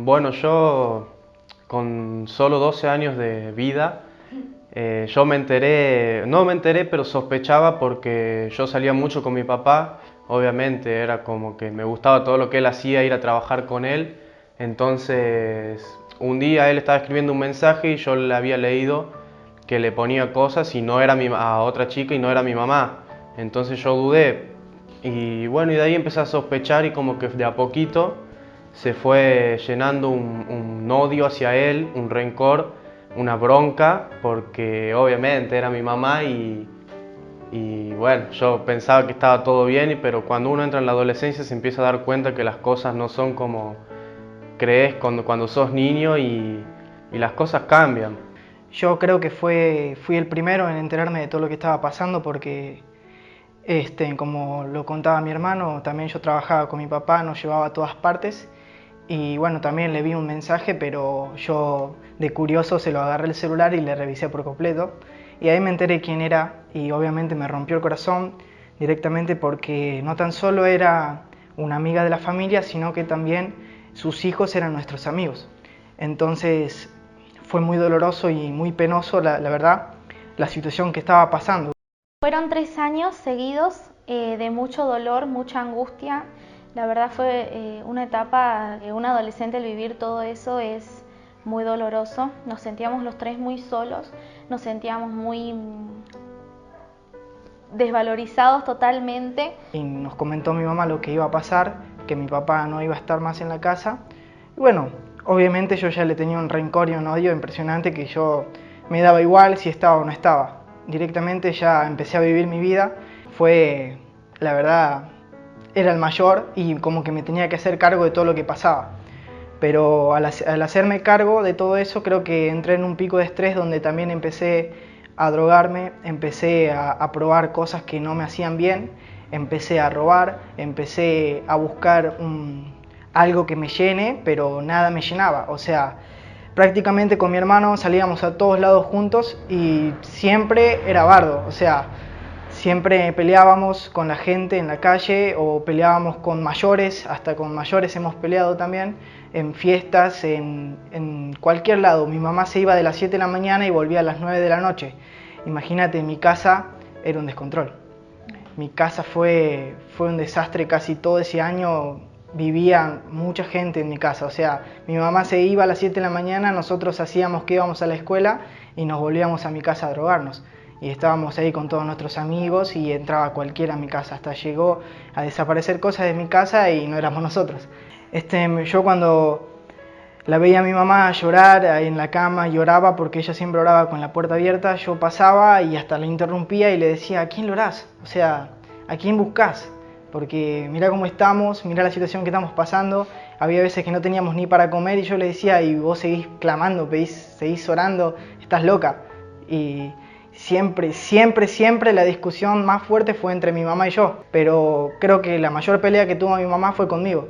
Bueno, yo con solo 12 años de vida, yo no me enteré, pero sospechaba porque yo salía mucho con mi papá. Obviamente era como que me gustaba todo lo que él hacía, ir a trabajar con él. Entonces, un día él estaba escribiendo un mensaje y yo le había leído que le ponía cosas y no era a otra chica y no era mi mamá. Entonces yo dudé y bueno, y de ahí empecé a sospechar y como que de a poquito se fue llenando un odio hacia él, un rencor, una bronca, porque obviamente era mi mamá y bueno, yo pensaba que estaba todo bien, pero cuando uno entra en la adolescencia se empieza a dar cuenta que las cosas no son como crees cuando sos niño y las cosas cambian. Yo creo que fui el primero en enterarme de todo lo que estaba pasando porque, como lo contaba mi hermano, también yo trabajaba con mi papá, nos llevaba a todas partes y bueno, también le vi un mensaje, pero yo de curioso se lo agarré el celular y le revisé por completo y ahí me enteré quién era y obviamente me rompió el corazón directamente porque no tan solo era una amiga de la familia, sino que también sus hijos eran nuestros amigos. Entonces fue muy doloroso y muy penoso, la verdad, la situación que estaba pasando. Fueron 3 años seguidos de mucho dolor, mucha angustia. La verdad fue una etapa de un adolescente, el vivir todo eso es muy doloroso. Nos sentíamos los tres muy solos, nos sentíamos muy desvalorizados totalmente. Y nos comentó mi mamá lo que iba a pasar, que mi papá no iba a estar más en la casa. Y bueno, obviamente yo ya le tenía un rencor y un odio impresionante que yo me daba igual si estaba o no estaba. Directamente ya empecé a vivir mi vida. Fue, la verdad, era el mayor y como que me tenía que hacer cargo de todo lo que pasaba. Pero al hacerme cargo de todo eso, creo que entré en un pico de estrés donde también empecé a drogarme, empecé a probar cosas que no me hacían bien, empecé a robar, empecé a buscar algo que me llene, pero nada me llenaba. O sea, prácticamente con mi hermano salíamos a todos lados juntos y siempre era bardo. O sea, siempre peleábamos con la gente en la calle o peleábamos con mayores, hasta con mayores hemos peleado también, en fiestas, en cualquier lado. Mi mamá se iba de las 7 de la mañana y volvía a las 9 de la noche. Imagínate, mi casa era un descontrol. Mi casa fue un desastre casi todo ese año. Vivía mucha gente en mi casa, o sea, mi mamá se iba a las 7 de la mañana, nosotros hacíamos que íbamos a la escuela y nos volvíamos a mi casa a drogarnos. Y estábamos ahí con todos nuestros amigos y entraba cualquiera a mi casa, hasta llegó a desaparecer cosas de mi casa y no éramos nosotros. Yo cuando la veía a mi mamá llorar ahí en la cama, lloraba porque ella siempre oraba con la puerta abierta, yo pasaba y hasta la interrumpía y le decía, ¿a quién le orás? O sea, ¿a quién buscás? Porque mira cómo estamos, mira la situación que estamos pasando. Había veces que no teníamos ni para comer y yo le decía, y vos seguís clamando, seguís orando, estás loca. Y siempre la discusión más fuerte fue entre mi mamá y yo. Pero creo que la mayor pelea que tuvo mi mamá fue conmigo.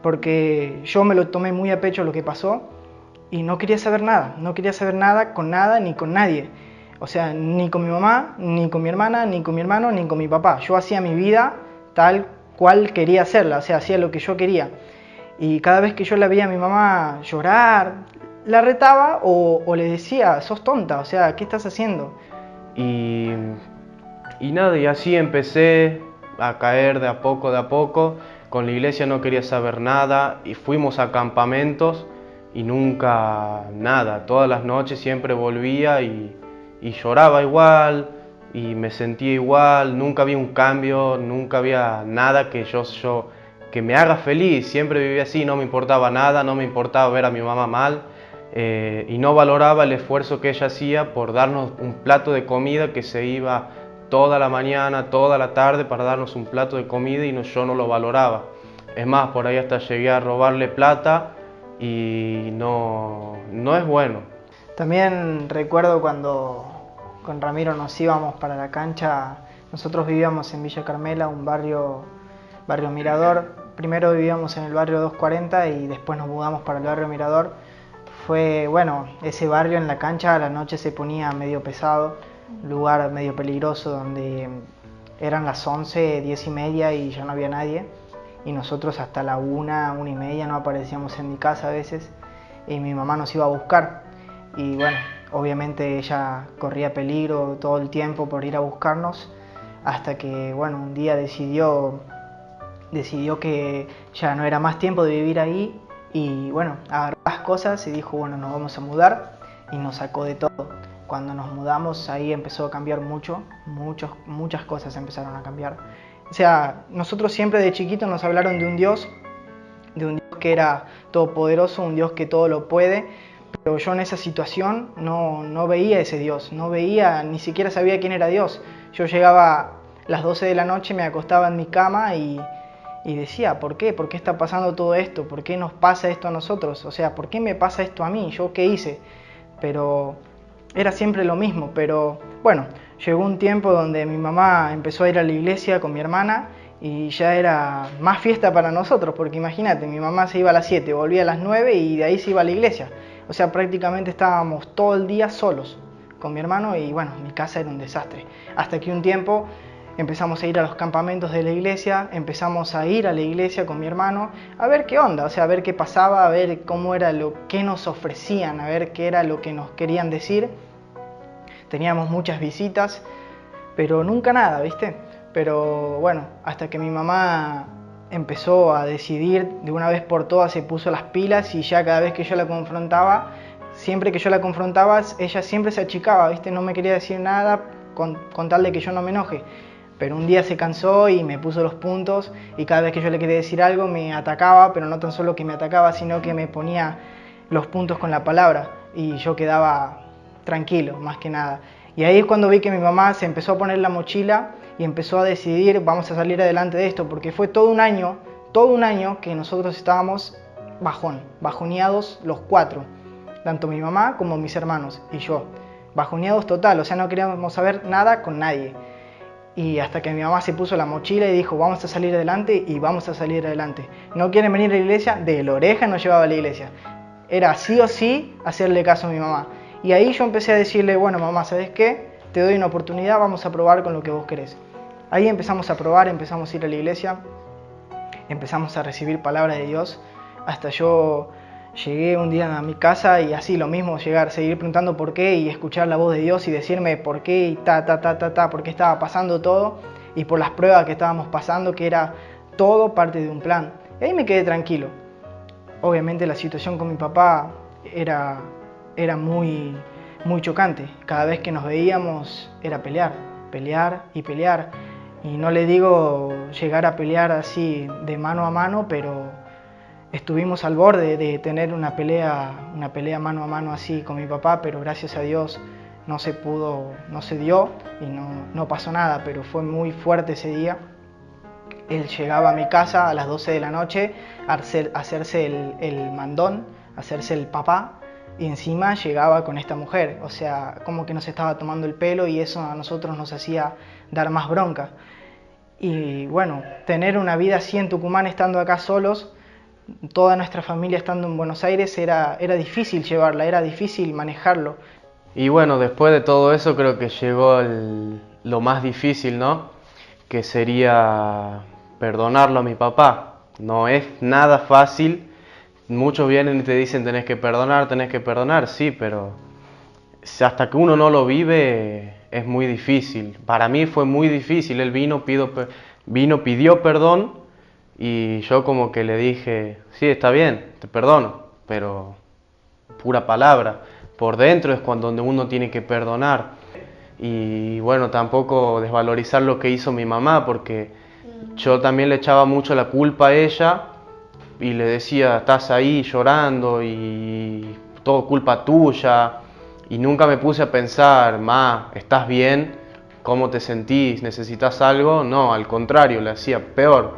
Porque yo me lo tomé muy a pecho lo que pasó y no quería saber nada. No quería saber nada ni con nadie. O sea, ni con mi mamá, ni con mi hermana, ni con mi hermano, ni con mi papá. Yo hacía mi vida tal cual quería hacerla, o sea, hacía lo que yo quería. Y cada vez que yo la veía a mi mamá llorar, la retaba o le decía, sos tonta, o sea, ¿qué estás haciendo? Y, y nada, y así empecé a caer de a poco. Con la iglesia no quería saber nada y fuimos a campamentos y nunca nada. Todas las noches siempre volvía y lloraba igual y me sentía igual. Nunca había un cambio, nunca había nada que me haga feliz. Siempre vivía así, no me importaba nada, no me importaba ver a mi mamá mal. Y no valoraba el esfuerzo que ella hacía por darnos un plato de comida, que se iba toda la mañana, toda la tarde para darnos un plato de comida y yo no lo valoraba. Es más, por ahí hasta llegué a robarle plata y no es bueno. También recuerdo cuando con Ramiro nos íbamos para la cancha. Nosotros vivíamos en Villa Carmela, un barrio Mirador. Primero vivíamos en el barrio 240 y después nos mudamos para el barrio Mirador. Fue, bueno, ese barrio en la cancha a la noche se ponía medio pesado, lugar medio peligroso donde eran las 11, 10 y media y ya no había nadie. y nosotros hasta la 1:30 no aparecíamos en mi casa a veces, y mi mamá nos iba a buscar. Y bueno, obviamente ella corría peligro todo el tiempo por ir a buscarnos, hasta que bueno, un día decidió que ya no era más tiempo de vivir ahí, y bueno, agarró las cosas y dijo, bueno, nos vamos a mudar, y nos sacó de todo. Cuando nos mudamos ahí empezó a cambiar muchas cosas empezaron a cambiar. O sea, nosotros siempre de chiquitos nos hablaron de un Dios que era todopoderoso, un Dios que todo lo puede, pero yo en esa situación no veía ese Dios, ni siquiera sabía quién era Dios. Yo llegaba a las 12 de la noche, me acostaba en mi cama y decía, ¿por qué? ¿Por qué está pasando todo esto? ¿Por qué nos pasa esto a nosotros? O sea, ¿por qué me pasa esto a mí? ¿Yo qué hice? Pero era siempre lo mismo. Pero bueno, llegó un tiempo donde mi mamá empezó a ir a la iglesia con mi hermana y ya era más fiesta para nosotros, porque imagínate, mi mamá se iba a las 7, volvía a las 9 y de ahí se iba a la iglesia. O sea, prácticamente estábamos todo el día solos con mi hermano y bueno, mi casa era un desastre. Hasta que un tiempo empezamos a ir a los campamentos de la iglesia, empezamos a ir a la iglesia con mi hermano a ver qué onda, o sea, a ver qué pasaba, a ver cómo era lo que nos ofrecían, a ver qué era lo que nos querían decir. Teníamos muchas visitas, pero nunca nada, ¿viste? Pero bueno, hasta que mi mamá empezó a decidir de una vez por todas, se puso las pilas y ya cada vez que yo la confrontaba, siempre que yo la confrontaba, ella siempre se achicaba, ¿viste? No me quería decir nada con tal de que yo no me enoje. Pero un día se cansó y me puso los puntos y cada vez que yo le quería decir algo me atacaba, pero no tan solo que me atacaba, sino que me ponía los puntos con la palabra y yo quedaba tranquilo, más que nada. Y ahí es cuando vi que mi mamá se empezó a poner la mochila y empezó a decidir, vamos a salir adelante de esto, porque fue todo un año que nosotros estábamos bajoneados los 4, tanto mi mamá como mis hermanos y yo, bajoneados total, o sea, no queríamos saber nada con nadie. Y hasta que mi mamá se puso la mochila y dijo, vamos a salir adelante y vamos a salir adelante. ¿No quieren venir a la iglesia? De la oreja nos llevaba a la iglesia. Era sí o sí hacerle caso a mi mamá. Y ahí yo empecé a decirle, bueno mamá, ¿sabes qué? Te doy una oportunidad, vamos a probar con lo que vos querés. Ahí empezamos a probar, empezamos a ir a la iglesia, empezamos a recibir palabra de Dios. Hasta yo llegué un día a mi casa y así lo mismo, seguir preguntando por qué y escuchar la voz de Dios y decirme por qué y por qué estaba pasando todo y por las pruebas que estábamos pasando, que era todo parte de un plan. Y ahí me quedé tranquilo. Obviamente la situación con mi papá era muy chocante. Cada vez que nos veíamos era pelear y pelear. Y no le digo llegar a pelear así de mano a mano, pero estuvimos al borde de tener una pelea mano a mano así con mi papá, pero gracias a Dios no se dio y no pasó nada, pero fue muy fuerte ese día. Él llegaba a mi casa a las 12 de la noche a hacerse el mandón, a hacerse el papá, y encima llegaba con esta mujer, o sea, como que nos estaba tomando el pelo y eso a nosotros nos hacía dar más bronca. Y bueno, tener una vida así en Tucumán estando acá solos, toda nuestra familia estando en Buenos Aires, era difícil llevarla, era difícil manejarlo. Y bueno, después de todo eso creo que llegó lo más difícil, ¿no? Que sería perdonarlo a mi papá. No es nada fácil. Muchos vienen y te dicen tenés que perdonar, sí, pero hasta que uno no lo vive es muy difícil. Para mí fue muy difícil. Él vino, pidió perdón y yo como que le dije, sí, está bien, te perdono, pero pura palabra. Por dentro es donde uno tiene que perdonar. Y bueno, tampoco desvalorizar lo que hizo mi mamá, porque yo también le echaba mucho la culpa a ella y le decía, estás ahí llorando y todo culpa tuya. Y nunca me puse a pensar, ma, ¿estás bien? ¿Cómo te sentís? ¿Necesitas algo? No, al contrario, le hacía peor.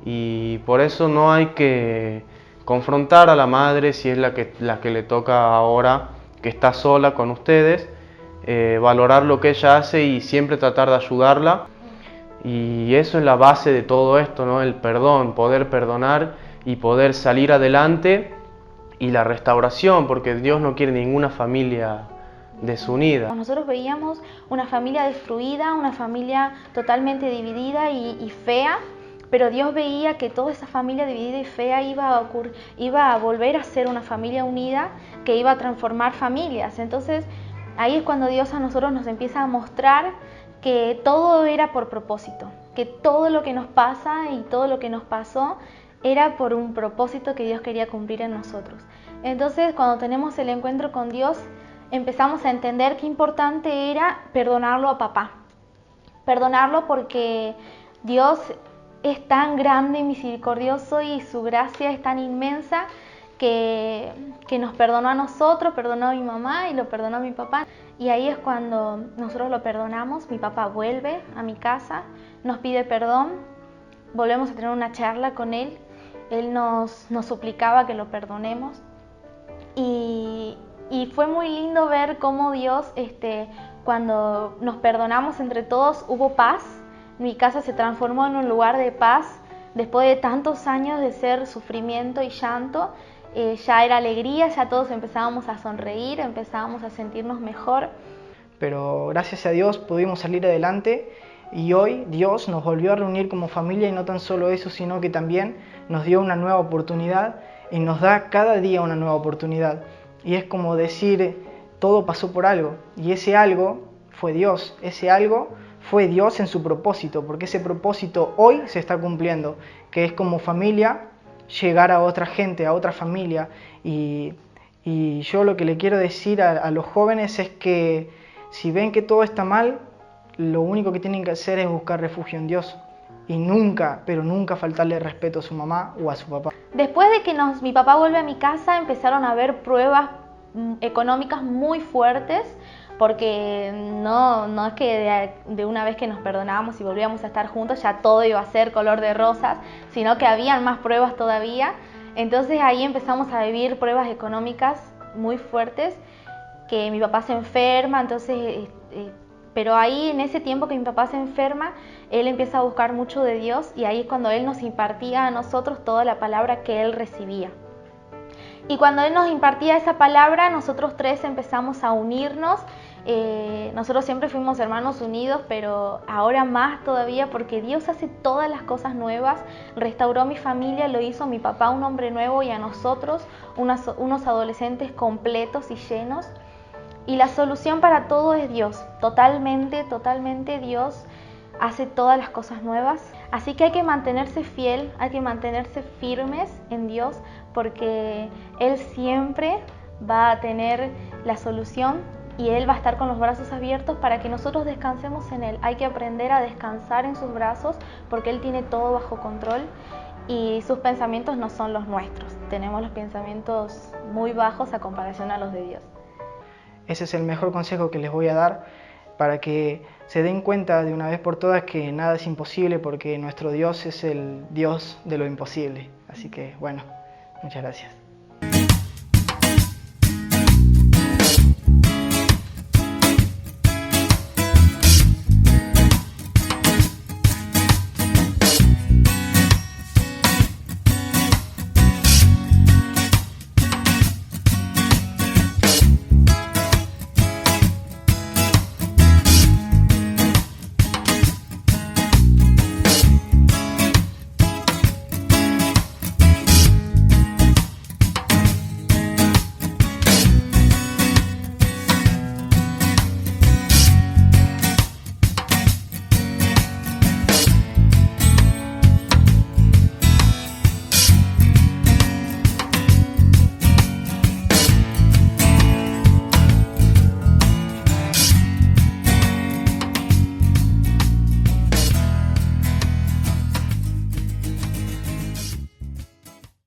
Y por eso no hay que confrontar a la madre si es la que le toca ahora, que está sola con ustedes, valorar lo que ella hace y siempre tratar de ayudarla. Y eso es la base de todo esto, ¿no? El perdón, poder perdonar y poder salir adelante, y la restauración, porque Dios no quiere ninguna familia desunida. Nosotros veíamos una familia destruida, una familia totalmente dividida y fea, pero Dios veía que toda esa familia dividida y fea iba a volver a ser una familia unida que iba a transformar familias. Entonces ahí es cuando Dios a nosotros nos empieza a mostrar que todo era por propósito, que todo lo que nos pasa y todo lo que nos pasó era por un propósito que Dios quería cumplir en nosotros. Entonces cuando tenemos el encuentro con Dios empezamos a entender qué importante era perdonarlo a papá. Perdonarlo porque Dios es tan grande y misericordioso y su gracia es tan inmensa que nos perdonó a nosotros, perdonó a mi mamá y lo perdonó a mi papá. Y ahí es cuando nosotros lo perdonamos, mi papá vuelve a mi casa, nos pide perdón, volvemos a tener una charla con él, él nos suplicaba que lo perdonemos y fue muy lindo ver cómo Dios, cuando nos perdonamos entre todos, hubo paz. Mi casa se transformó en un lugar de paz. Después de tantos años de ser sufrimiento y llanto, ya era alegría, ya todos empezábamos a sonreír, empezábamos a sentirnos mejor. Pero gracias a Dios pudimos salir adelante y hoy Dios nos volvió a reunir como familia y no tan solo eso, sino que también nos dio una nueva oportunidad y nos da cada día una nueva oportunidad. Y es como decir, todo pasó por algo y ese algo fue Dios, ese algo fue Dios en su propósito, porque ese propósito hoy se está cumpliendo, que es como familia llegar a otra gente, a otra familia. Y yo lo que le quiero decir a los jóvenes es que si ven que todo está mal, lo único que tienen que hacer es buscar refugio en Dios y nunca, pero nunca faltarle respeto a su mamá o a su papá. Después de que mi papá vuelve a mi casa, empezaron a haber pruebas económicas muy fuertes, porque no es que de una vez que nos perdonábamos y volvíamos a estar juntos ya todo iba a ser color de rosas, sino que habían más pruebas todavía. Entonces ahí empezamos a vivir pruebas económicas muy fuertes, que mi papá se enferma, entonces pero ahí en ese tiempo que mi papá se enferma, él empieza a buscar mucho de Dios y ahí es cuando él nos impartía a nosotros toda la palabra que él recibía. Y cuando él nos impartía esa palabra, nosotros tres empezamos a unirnos. Nosotros siempre fuimos hermanos unidos, pero ahora más todavía porque Dios hace todas las cosas nuevas. Restauró mi familia, lo hizo a mi papá un hombre nuevo y a nosotros unos adolescentes completos y llenos. Y la solución para todo es Dios, totalmente Dios hace todas las cosas nuevas. Así que hay que mantenerse fiel, hay que mantenerse firmes en Dios, porque Él siempre va a tener la solución y Él va a estar con los brazos abiertos para que nosotros descansemos en Él. Hay que aprender a descansar en sus brazos porque Él tiene todo bajo control y sus pensamientos no son los nuestros. Tenemos los pensamientos muy bajos a comparación a los de Dios. Ese es el mejor consejo que les voy a dar para que se den cuenta de una vez por todas que nada es imposible porque nuestro Dios es el Dios de lo imposible. Así que bueno, muchas gracias.